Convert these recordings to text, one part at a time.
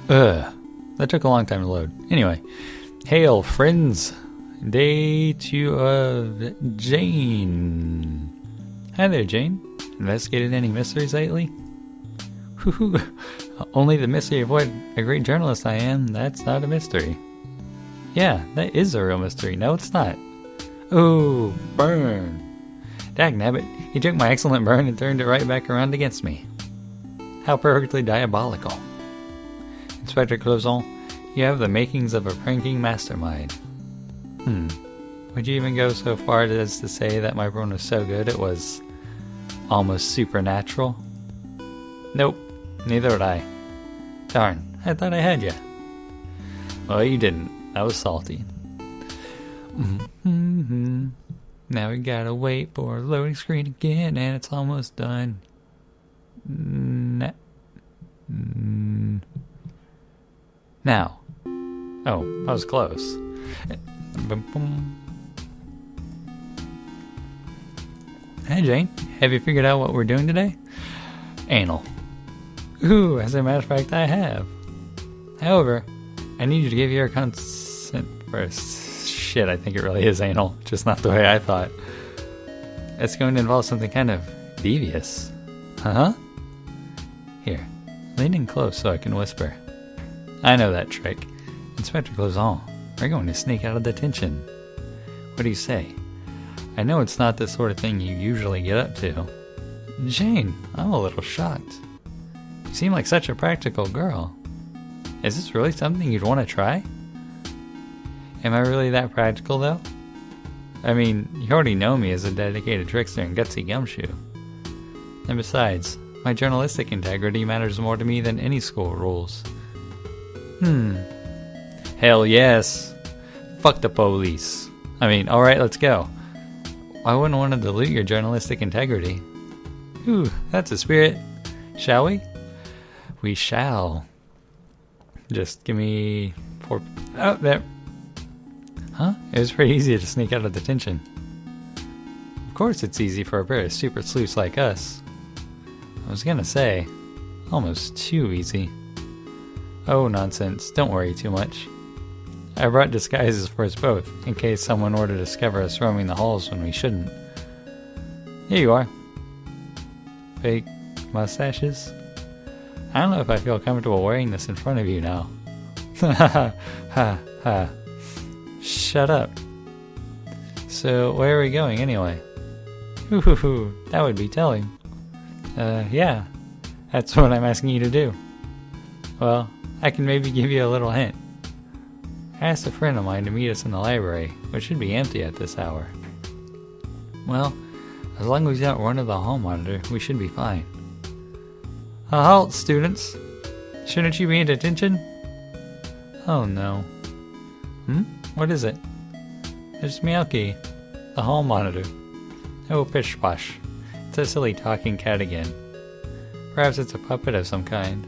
Ugh. That took a long time to load. Anyway. Hail, friends. Day 2 of Jane. Hi there, Jane. Investigated any mysteries lately? Whew. Only the mystery of what a great journalist I am, that's not a mystery. Yeah, that is a real mystery. No, it's not. Ooh, burn. Dagnabbit, he took my excellent burn and turned it right back around against me. How perfectly diabolical. Inspector Clouson, you have the makings of a pranking mastermind. Would you even go so far as to say that my burn was so good it was almost supernatural? Nope, neither would I. Darn, I thought I had you. Well, you didn't. That was salty. Now we gotta wait for a loading screen again, and it's almost done. Now. Oh, that was close. Hey, Jane. Have you figured out what we're doing today? Anal. Ooh, as a matter of fact, I have. However, I need you to give your consent first. Shit, I think it really is anal, just not the way I thought. It's going to involve something kind of devious. Huh? Here, lean in close so I can whisper. I know that trick. Inspector Clouson, we're going to sneak out of detention. What do you say? I know it's not the sort of thing you usually get up to. Jane, I'm a little shocked. You seem like such a practical girl. Is this really something you'd want to try? Am I really that practical, though? I mean, you already know me as a dedicated trickster and gutsy gumshoe. And besides, my journalistic integrity matters more to me than any school rules. Hell yes. Fuck the police. I mean, alright, let's go. I wouldn't want to dilute your journalistic integrity. Ooh, that's a spirit. Shall we? We shall. Just give me 4... Oh, there. Huh? It was pretty easy to sneak out of detention. Of course it's easy for a pair of super sleuths like us. I was gonna say, almost too easy. Oh, nonsense. Don't worry too much. I brought disguises for us both, in case someone were to discover us roaming the halls when we shouldn't. Here you are. Fake mustaches? I don't know if I feel comfortable wearing this in front of you now. Ha ha ha. Shut up. So, where are we going anyway? Hoo, that would be telling. Yeah. That's what I'm asking you to do. Well, I can maybe give you a little hint. I asked a friend of mine to meet us in the library, which should be empty at this hour. Well, as long as we don't run to the hall monitor, we should be fine. A halt, students! Shouldn't you be in detention? Oh no. What is it? It's Milky, the hall monitor. Oh, pish posh. It's a silly talking cat again. Perhaps it's a puppet of some kind.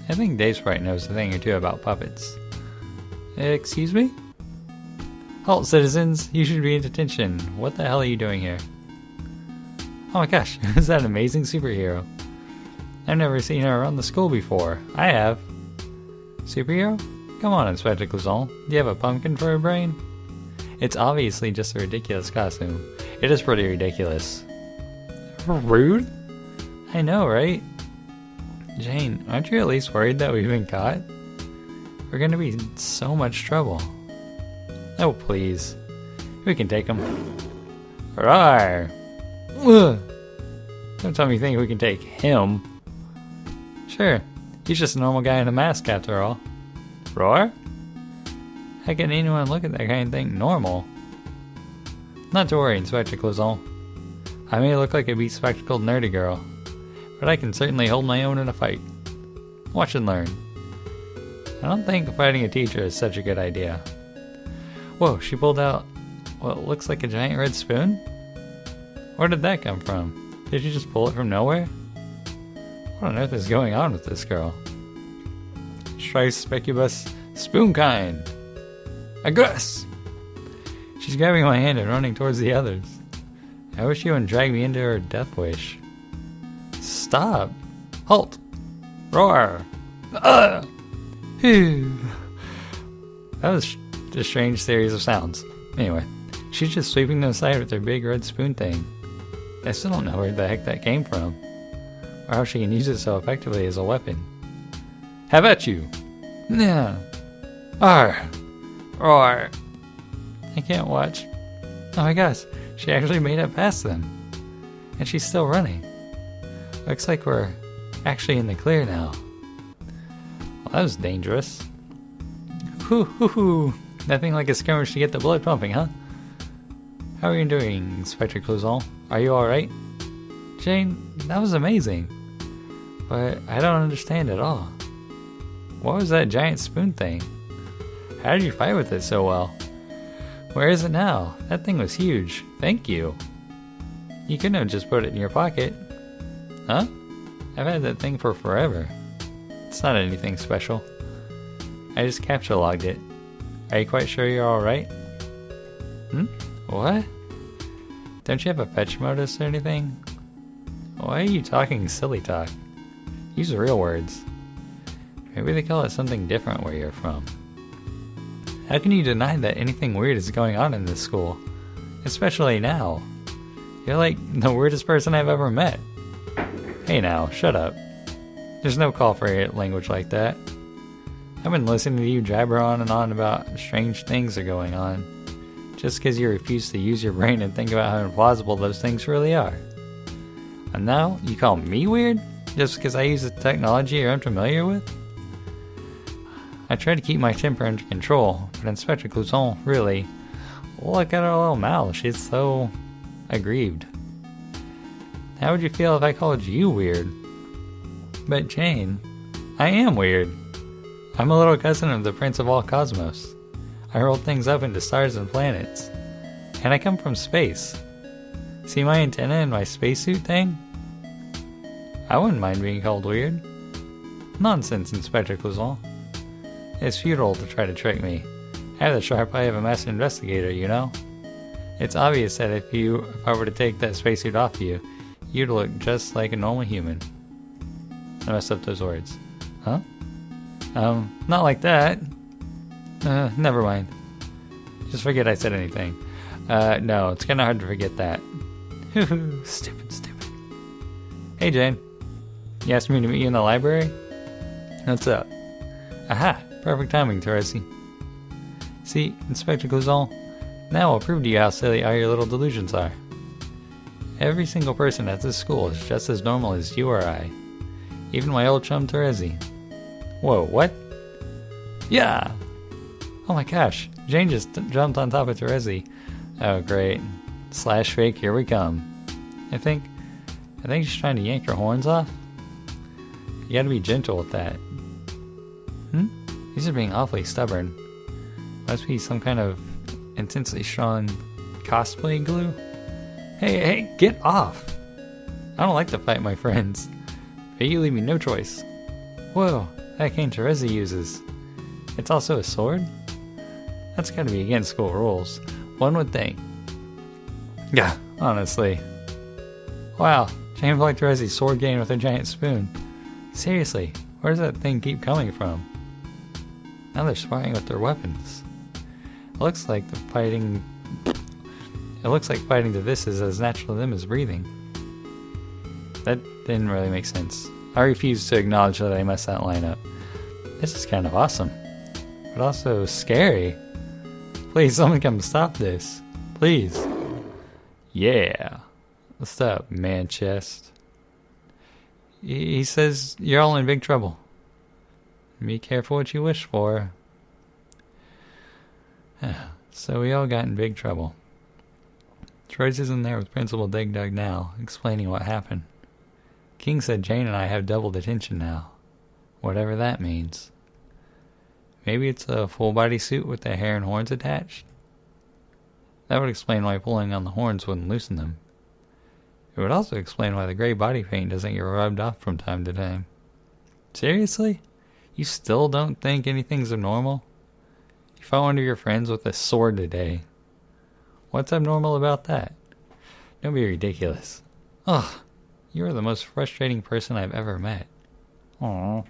I think Dave Sprite knows a thing or two about puppets. Excuse me? Halt, citizens! You should be in detention. What the hell are you doing here? Oh my gosh, is that an amazing superhero? I've never seen her around the school before. I have. Superhero? Come on, Inspector Clouson. Do you have a pumpkin for a brain? It's obviously just a ridiculous costume. It is pretty ridiculous. Rude? I know, right? Jane, aren't you at least worried that we've been caught? We're gonna be in so much trouble. Oh, please. We can take him. Rawr! Ugh. Don't tell me you think we can take him. Sure, he's just a normal guy in a mask after all. Roar? How can anyone look at that guy and think normal? Not to worry, Inspector Clouson. I may look like a bespectacled nerdy girl, but I can certainly hold my own in a fight. Watch and learn. I don't think fighting a teacher is such a good idea. Whoa, she pulled out what looks like a giant red spoon? Where did that come from? Did she just pull it from nowhere? What on earth is going on with this girl? Trispecubus spoon kind. Aggress! She's grabbing my hand and running towards the others. I wish you wouldn't drag me into her death wish. Stop! Halt! Roar! Ugh! That was a strange series of sounds. Anyway, she's just sweeping them aside with her big red spoon thing. I still don't know where the heck that came from, or how she can use it so effectively as a weapon. How about you? Yeah. Arr. Roar. I can't watch. Oh my gosh, she actually made it past them. And she's still running. Looks like we're actually in the clear now. Well, that was dangerous. Whoo. Nothing like a skirmish to get the blood pumping, huh? How are you doing, Inspector Clouson? Are you alright? Jane, that was amazing. But I don't understand at all. What was that giant spoon thing? How did you fight with it so well? Where is it now? That thing was huge. Thank you. You couldn't have just put it in your pocket. Huh? I've had that thing for forever. It's not anything special. I just capture logged it. Are you quite sure you're alright? What? Don't you have a fetch modus or anything? Why are you talking silly talk? Use real words. Maybe they call it something different where you're from. How can you deny that anything weird is going on in this school? Especially now. You're like the weirdest person I've ever met. Hey now, shut up. There's no call for language like that. I've been listening to you jabber on and on about strange things are going on, just because you refuse to use your brain and think about how implausible those things really are. And now, you call me weird? Just because I use a technology you're unfamiliar with? I try to keep my temper under control, but Inspector Clouson, really, look at her little mouth, she's so aggrieved. How would you feel if I called you weird? But Jane, I am weird. I'm a little cousin of the Prince of all Cosmos. I roll things up into stars and planets. And I come from space. See my antenna and my spacesuit thing? I wouldn't mind being called weird. Nonsense, Inspector Clouson. It's futile to try to trick me. I have the sharp eye of a master investigator, you know? It's obvious that if I were to take that spacesuit off you, you'd look just like a normal human. I messed up those words. Huh? Not like that. Never mind. Just forget I said anything. No, it's kinda hard to forget that. Stupid. Hey, Jane. You asked me to meet you in the library? What's up? Aha! Perfect timing, Teresi. See, Inspector Clouson, now I'll prove to you how silly all your little delusions are. Every single person at this school is just as normal as you or I. Even my old chum Teresi. Whoa, what? Yeah! Oh my gosh, Jane just jumped on top of Teresi. Oh great. Slash fake, here we come. I think she's trying to yank her horns off. You gotta be gentle with that. These are being awfully stubborn. Must be some kind of intensely strong cosplay glue. Hey, get off! I don't like to fight my friends, but you leave me no choice. Whoa, that cane Teresi uses. It's also a sword? That's gotta be against school rules. One would think. Yeah, honestly. Wow, Jane like Teresi's sword game with her giant spoon. Seriously, where does that thing keep coming from? Now they're sparring with their weapons. It looks like fighting to this is as natural to them as breathing. That didn't really make sense. I refuse to acknowledge that I messed that line up. This is kind of awesome, but also scary. Please, someone come stop this. Please. Yeah. What's up, man chest? He says you're all in big trouble. Be careful what you wish for. So we all got in big trouble. Troy's isn't there with Principal Dig Dug now, explaining what happened. King said Jane and I have double detention now. Whatever that means. Maybe it's a full-body suit with the hair and horns attached? That would explain why pulling on the horns wouldn't loosen them. It would also explain why the gray body paint doesn't get rubbed off from time to time. Seriously? You still don't think anything's abnormal? You fought one of your friends with a sword today. What's abnormal about that? Don't be ridiculous. Ugh, you are the most frustrating person I've ever met. Aww.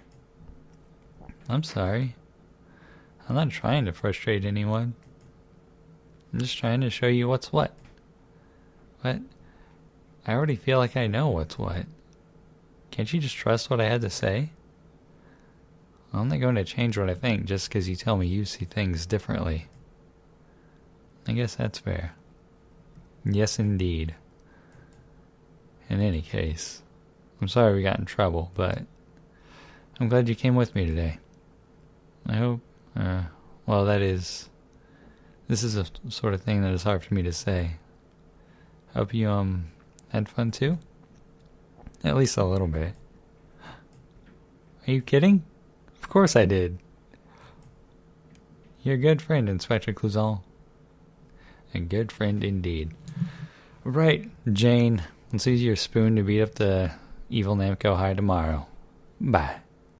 I'm sorry. I'm not trying to frustrate anyone. I'm just trying to show you what's what. But I already feel like I know what's what. Can't you just trust what I had to say? I'm not going to change what I think just because you tell me you see things differently. I guess that's fair. Yes, indeed. In any case, I'm sorry we got in trouble, but I'm glad you came with me today. I hope, well, this is a sort of thing that is hard for me to say. Hope you, had fun too? At least a little bit. Are you kidding? Of course I did. You're a good friend, Inspector Clouson. A good friend indeed. Right, Jane. Let's use your spoon to beat up the evil Namco High tomorrow. Bye.